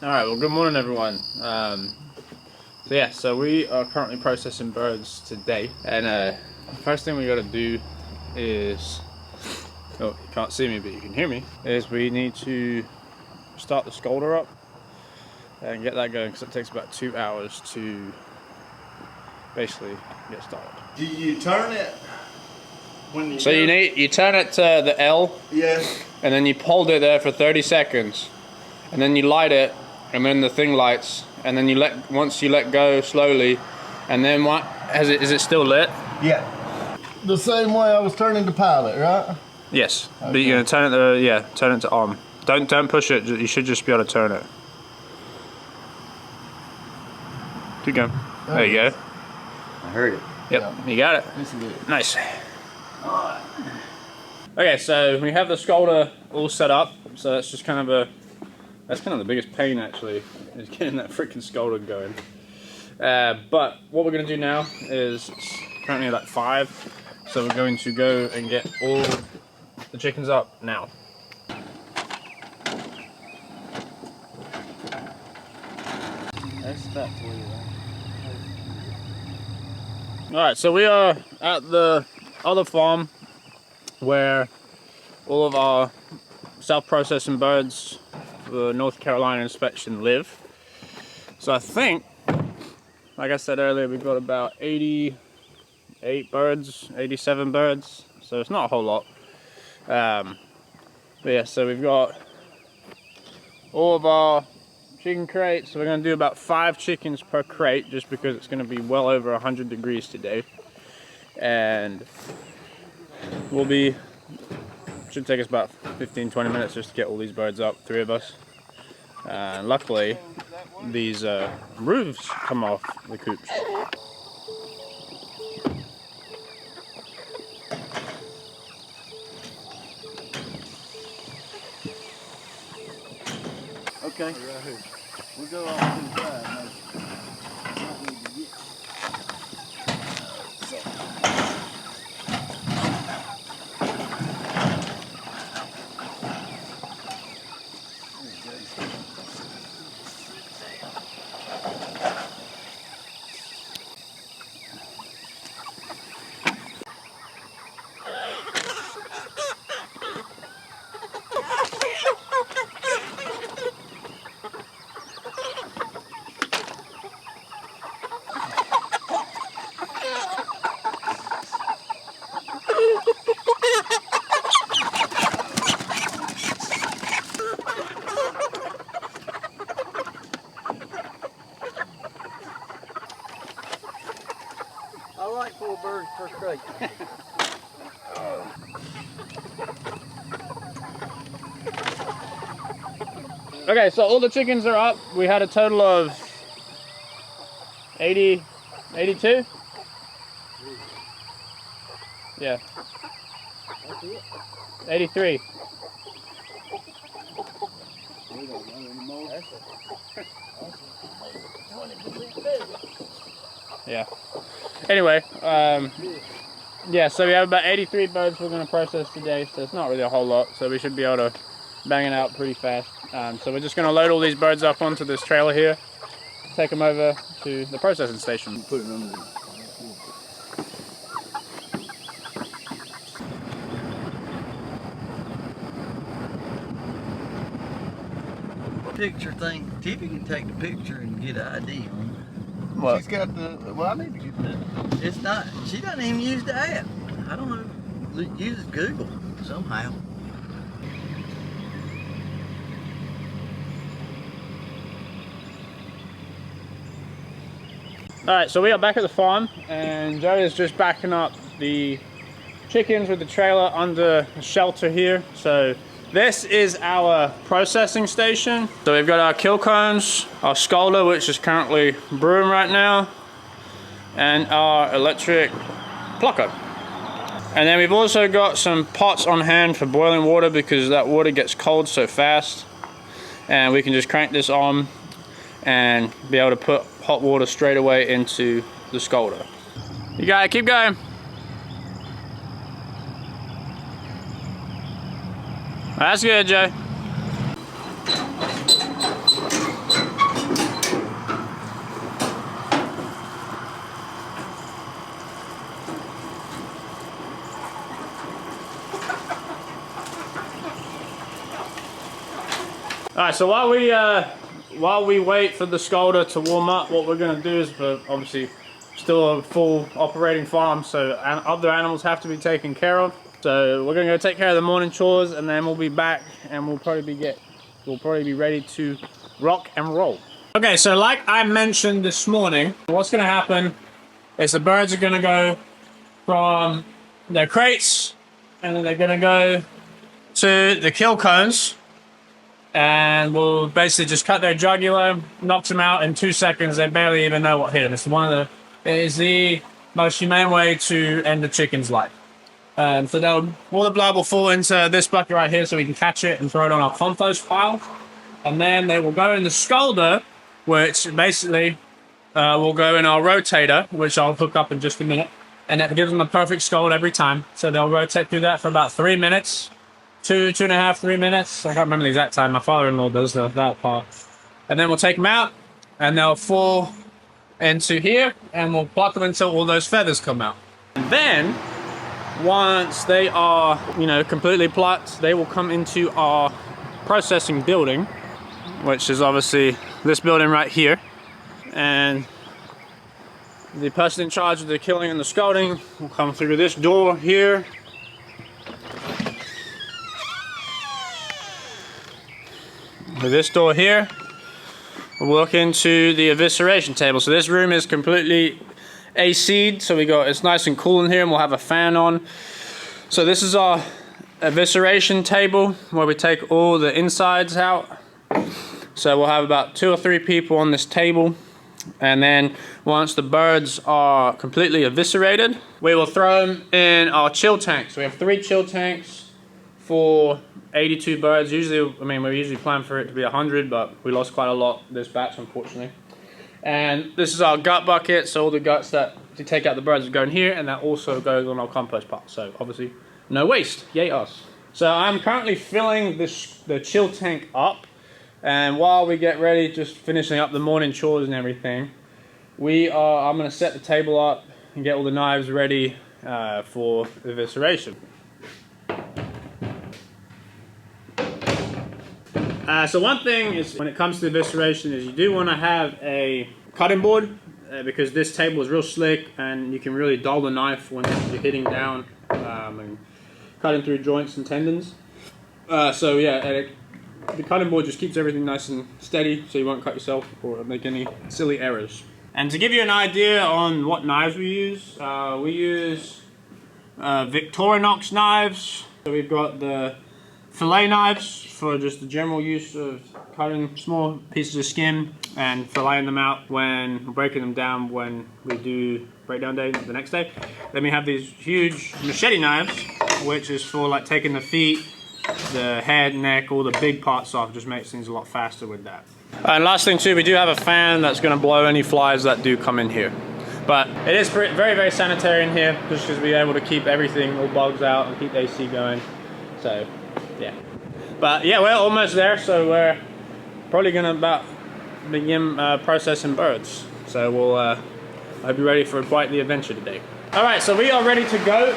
Alright, well good morning everyone. So we are currently processing birds today, and the first thing we gotta do is, oh, you can't see me but you can hear me, is we need to start the scalder up and get that going because it takes about 2 hours to basically get started. Do you turn it when you So you turn it to the L, Yes. and then you hold it there for 30 seconds, and then you light it, and then the thing lights, and then once you let go slowly, and then what? Is it still lit? Yeah. The same way I was turning the pilot, right? Yes. Okay. But you're gonna turn it turn it to on. Don't push it. You should just be able to turn it. Keep going. There you go. I heard it. Yep. Yeah. You got it. This is it. Nice. Okay, so we have the scalder all set up. So that's just kind of the biggest pain actually, is getting that freaking scalder going. But what we're going to do now is, it's currently like 5, so we're going to go and get all the chickens up now. Alright, so we are at the other farm where all of our self-processing birds for North Carolina inspection live. So I think, like I said earlier, we've got about 88 birds, 87 birds, so it's not a whole lot. But yeah, so we've got all of our chicken crates. So we're going to do about 5 chickens per crate, just because it's going to be well over 100 degrees today. And should take us about 15-20 minutes just to get all these birds up, 3 of us. And luckily, these roofs come off the coops. Okay. We'll go off to the side. I like 4 birds per crate. Okay, so all the chickens are up. We had a total of 82? Yeah. 83. Yeah. Anyway, yeah, so we have about 83 birds we're going to process today, so it's not really a whole lot, so we should be able to bang it out pretty fast. So we're just going to load all these birds up onto this trailer here, take them over to the processing station. Put it under. Picture thing. Tiffy can take the picture and get an ID on it. What? She's got the. Well, I need to get that. It's not. She doesn't even use the app. I don't know. Uses Google somehow. Alright, so we are back at the farm, and Joe is just backing up the chickens with the trailer under a shelter here. So this is our processing station. So we've got our kill cones, our scalder, which is currently brewing right now, and our electric plucker. And then we've also got some pots on hand for boiling water, because that water gets cold so fast. And we can just crank this on and be able to put hot water straight away into the scalder. You got it, keep going. That's good, Joe. right, so while we wait for the Scalder to warm up, what we're gonna do is, for obviously still a full operating farm, so other animals have to be taken care of. So we're gonna go take care of the morning chores, and then we'll be back, and we'll probably be ready to rock and roll. Okay, so like I mentioned this morning, what's gonna happen is the birds are gonna go from their crates, and then they're gonna go to the kill cones, and we'll basically just cut their jugular, knocks them out in 2 seconds. They barely even know what hit them. It is the most humane way to end the chicken's life. So all the blood will fall into this bucket right here, so we can catch it and throw it on our compost pile. And then they will go in the Scalder, which basically will go in our rotator, which I'll hook up in just a minute. And that gives them a perfect scald every time. So they'll rotate through that for about 3 minutes. 2.5, 3 minutes. I can't remember the exact time. My father-in-law does that part. And then we'll take them out, and they'll fall into here, and we'll pluck them until all those feathers come out. And then, once they are, completely plucked, they will come into our processing building, which is obviously this building right here. And the person in charge of the killing and the scalding will come through this door here. This door here, we'll walk into the evisceration table. So this room is completely AC'd, so it's nice and cool in here, and we'll have a fan on. So this is our evisceration table where we take all the insides out. So we'll have about 2 or 3 people on this table, and then once the birds are completely eviscerated, we will throw them in our chill tanks. We have 3 chill tanks for 82 birds. Usually, we usually plan for it to be 100, but we lost quite a lot this batch, unfortunately. And this is our gut bucket, so all the guts that to take out the birds go in here, and that also goes on our compost pile. So obviously, no waste. Yay us. So I'm currently filling the chill tank up, and while we get ready, just finishing up the morning chores and everything, I'm going to set the table up and get all the knives ready for evisceration. So one thing is, when it comes to evisceration, is you do want to have a cutting board because this table is real slick, and you can really dull the knife when you're hitting down and cutting through joints and tendons. So yeah, the cutting board just keeps everything nice and steady, so you won't cut yourself or make any silly errors. And to give you an idea on what knives we use Victorinox knives. So we've got the fillet knives for just the general use of cutting small pieces of skin and filleting them out breaking them down when we do breakdown day the next day. Then we have these huge machete knives, which is for like taking the feet, the head, neck, all the big parts off. Just makes things a lot faster with that. And last thing too, we do have a fan that's going to blow any flies that do come in here. But it is very, very sanitary in here, just because we're able to keep everything, all bugs out, and keep the AC going. So yeah, but yeah, we're almost there, so we're probably gonna about begin processing birds. So we'll I'll be ready for quite the adventure today. All right, so we are ready to go.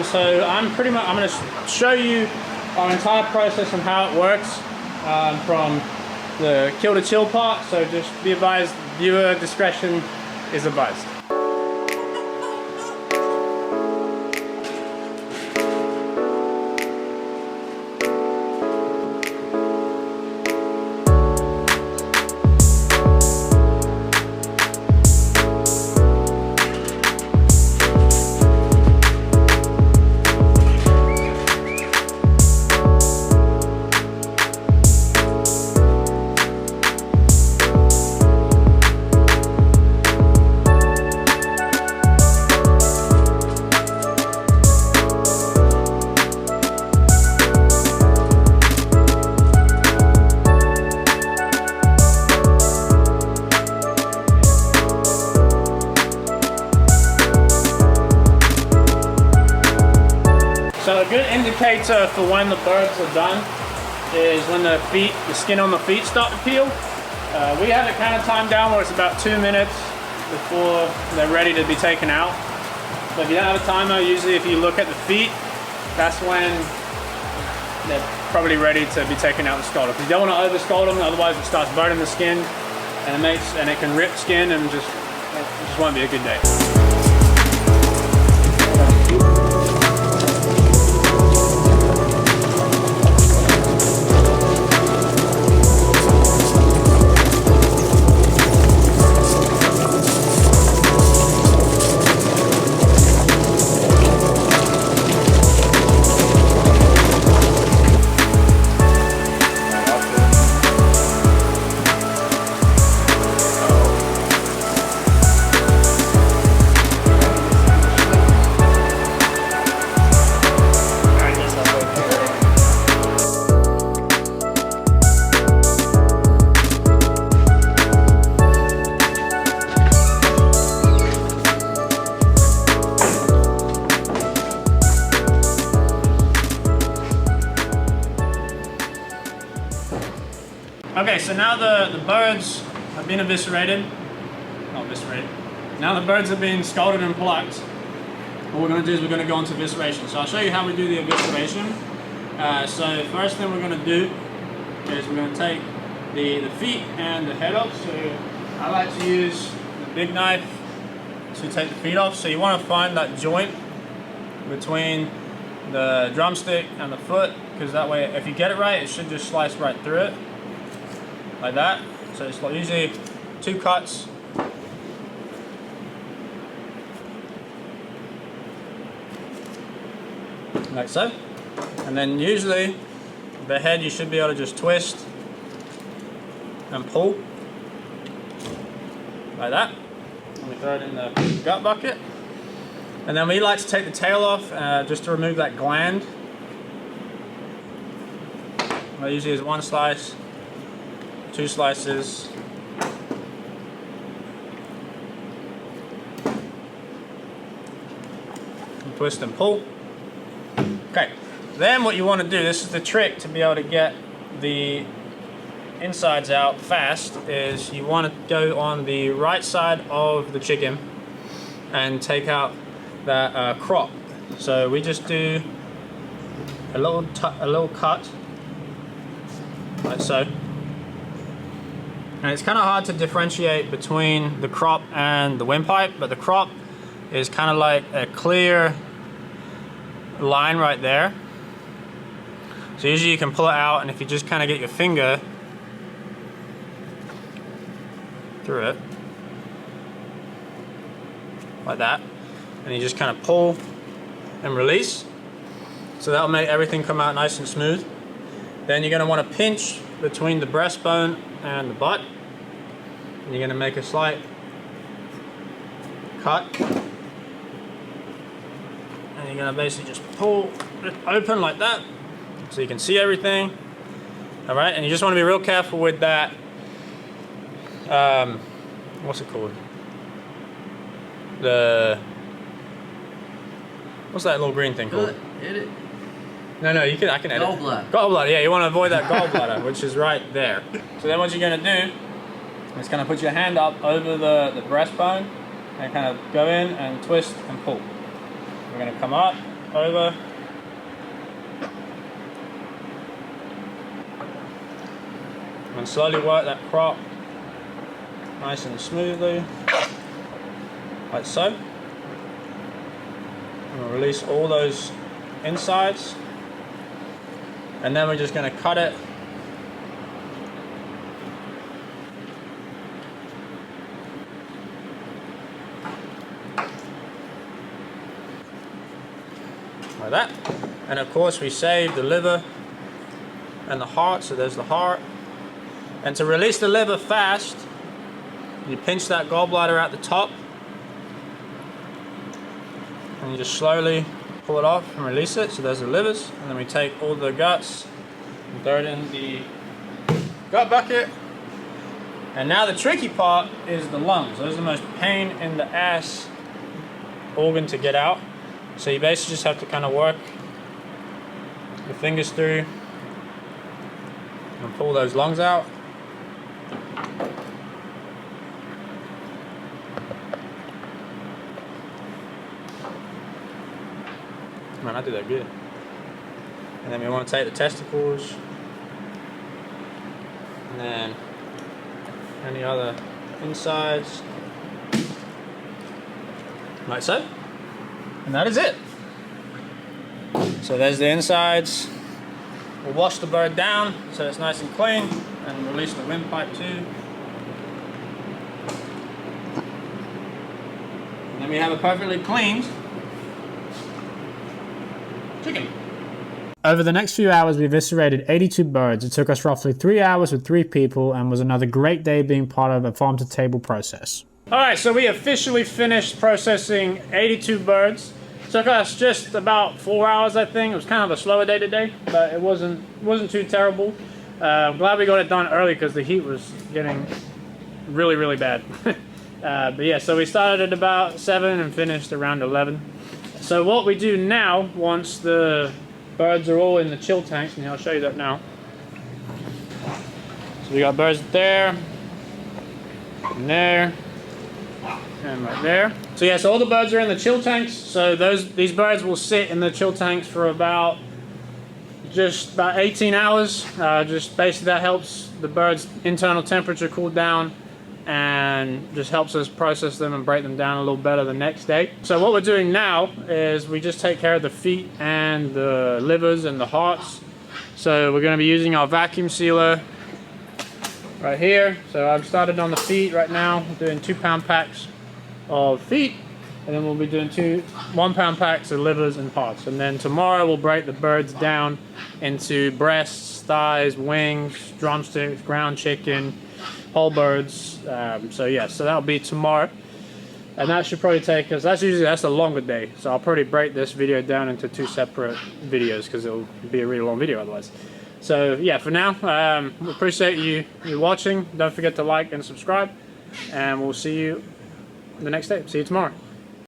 So I'm gonna show you our entire process and how it works from the kill to chill part. So just be advised, viewer discretion is advised. So a good indicator for when the birds are done is when the skin on the feet start to peel. We have it kind of timed down where it's about 2 minutes before they're ready to be taken out. But if you don't have a timer, usually if you look at the feet, that's when they're probably ready to be taken out and scalded. Because you don't want to over scald them, otherwise it starts burning the skin, and it can rip skin, and it just won't be a good day. Okay, so now the birds have been eviscerated. Not eviscerated. Now the birds have been scalded and plucked. What we're going to do is we're going to go into evisceration. So I'll show you how we do the evisceration. So first thing we're going to do is we're going to take the feet and the head off. So I like to use the big knife to take the feet off. So you want to find that joint between the drumstick and the foot, because that way if you get it right, it should just slice right through it. Like that. So it's like usually 2 cuts. Like so. And then usually the head you should be able to just twist and pull. Like that. And we throw it in the gut bucket. And then we like to take the tail off just to remove that gland. I usually use 1 slice. 2 slices. And twist and pull. Okay, then what you want to do, this is the trick to be able to get the insides out fast, is you want to go on the right side of the chicken and take out that crop. So we just do a little cut, like so. And it's kind of hard to differentiate between the crop and the windpipe, but the crop is kind of like a clear line right there. So usually you can pull it out, and if you just kind of get your finger through it, like that, and you just kind of pull and release. So that'll make everything come out nice and smooth. Then you're going to want to pinch between the breastbone and the butt, and you're going to make a slight cut, and you're going to basically just pull it open like that so you can see everything. Alright, and you just want to be real careful with that, what's it called? What's that little green thing called? Hit it. No, I can edit. Gallbladder. Gallbladder, yeah, you want to avoid that gallbladder, which is right there. So then what you're going to do is kind of put your hand up over the breastbone and kind of go in and twist and pull. We're going to come up, over, and slowly work that crop nice and smoothly, like so. And we'll release all those insides. And then we're just going to cut it like that. And of course we save the liver and the heart, so there's the heart. And to release the liver fast, you pinch that gallbladder at the top and you just slowly pull it off and release it. So there's the livers, and then we take all the guts and throw it in the gut bucket. And now the tricky part is the lungs. Those are the most pain in the ass organ to get out. So you basically just have to kind of work your fingers through and pull those lungs out. Man, I did that good. And then we want to take the testicles. And then any other insides. Like so. And that is it. So there's the insides. We'll wash the bird down so it's nice and clean, and release the windpipe too. And then we have a perfectly cleaned chicken. Over the next few hours, we eviscerated 82 birds. It took us roughly 3 hours with 3 people and was another great day being part of a farm-to-table process. Alright, so we officially finished processing 82 birds. Took us just about 4 hours, I think. It was kind of a slower day today, but it wasn't too terrible. I'm glad we got it done early because the heat was getting really, really bad. But yeah, so we started at about 7 and finished around 11. So what we do now, once the birds are all in the chill tanks, and I'll show you that now. So we got birds there, and there, and right there. So yeah, so all the birds are in the chill tanks. So these birds will sit in the chill tanks for about 18 hours. Just basically that helps the birds' internal temperature cool down, and just helps us process them and break them down a little better the next day. So what we're doing now is we just take care of the feet and the livers and the hearts. So we're going to be using our vacuum sealer right here. So I've started on the feet right now, doing 2-pound packs of feet, and then we'll be doing 1-pound packs of livers and hearts. And then tomorrow we'll break the birds down into breasts, thighs, wings, drumsticks, ground chicken, whole birds. So yeah, so that'll be tomorrow, and that should probably take us, that's a longer day, so I'll probably break this video down into 2 separate videos because it'll be a really long video otherwise. So yeah, for now, we appreciate you watching. Don't forget to like and subscribe, and we'll see you the next day. See you tomorrow.